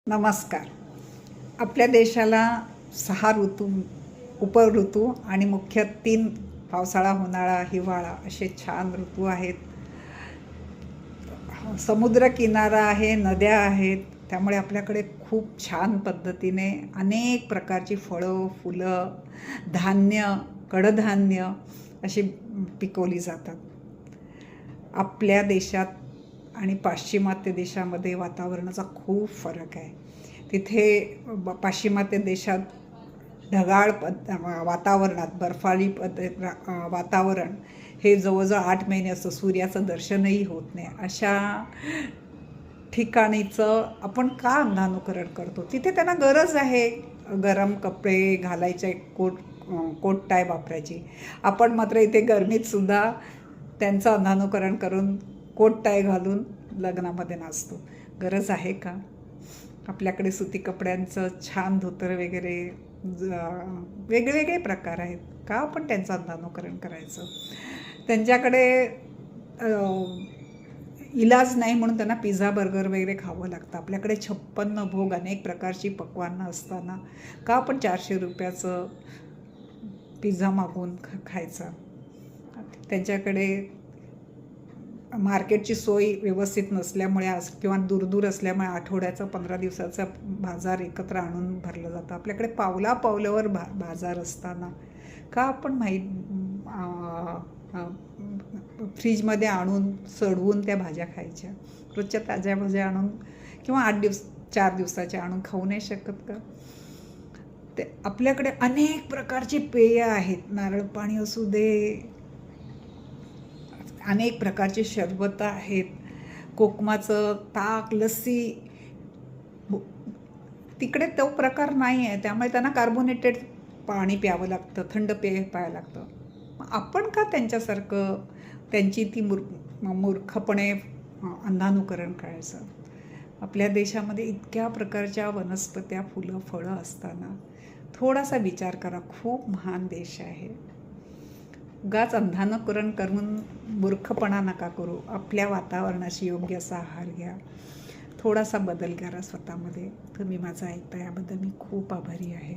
नमस्कार. आपल्या देशाला 6 ऋतू, उपऋतू आणि मुख्य 3 पावसाळा, उन्हाळा, हिवाळा असे छान ऋतू आहेत. समुद्रकिनारा आहे, नद्या आहेत, त्यामुळे आपल्याकडे खूप छान पद्धतीने अनेक प्रकारची फळं, फुलं, धान्य, कडधान्य अशी पिकवली जातात. आपल्या देशात आणि पाश्चिमात्य देशामध्ये वातावरणाचा खूप फरक आहे. तिथे पाश्चिमात्य देशात ढगाळ वातावरणात बर्फाळी वातावरण हे जवळजवळ 8 महिने असतं. सूर्याचं दर्शनही होत नाही. अशा ठिकाणीचं आपण का अंधानुकरण करतो? तिथे त्यांना गरज आहे गरम कपडे घालायचे, कोट टाय वापरायची. आपण मात्र इथे गरमीतसुद्धा त्यांचं अंधानुकरण करून कोट टाय घालून लग्नामध्ये नाचतो. गरज आहे का? आपल्याकडे सुती कपड्यांचं छान धोतर वगैरे वेगवेगळे प्रकार आहेत. का आपण त्यांचं अंधानुकरण करायचं? त्यांच्याकडे इलाज नाही म्हणून त्यांना पिझ्झा बर्गर वगैरे खावं लागतं. आपल्याकडे 56 भोग अनेक प्रकारची पक्वानं असताना का आपण 400 रुपयाचं पिझ्झा मागवून खायचा? त्यांच्याकडे मार्केटची सोय व्यवस्थित नसल्यामुळे किंवा दूर असल्यामुळे आठवड्याचा 15 दिवसाचा बाजार एकत्र आणून भरलं जातं. आपल्याकडे पावलापावलावर बाजार असताना का आपण फ्रीजमध्ये आणून सडवून त्या भाज्या खायच्या? रोजच्या ताज्या भाज्या आणून किंवा 4 दिवसाच्या आणून खाऊ नाही शकत का? ते आपल्याकडे अनेक प्रकारची पेय आहेत. नारळ पाणी असू दे, अनेक प्रकारचे शरबत आहेत, कोकमाचं ताक, लस्सी. तिकडे तो प्रकार नाही आहे, त्यामुळे त्यांना कार्बोनेटेड पाणी प्यावं लागतं, थंड पेय प्यावं लागतं. आपण का त्यांच्यासारखं त्यांची ती मूर्खपणे अंधानुकरण करायचं? आपल्या देशामध्ये इतक्या प्रकारच्या वनस्पत्या, फुलं, फळं असताना थोडासा विचार करा. खूप महान देश आहे. उगाच अंधानुकरण करून मूर्खपणा नका करू. आपल्या वातावरणाशी योग्य असा आहार घ्या. थोडासा बदल करा स्वतःमध्ये. तुम्ही माझं ऐकता याबद्दल मी खूप आभारी आहे.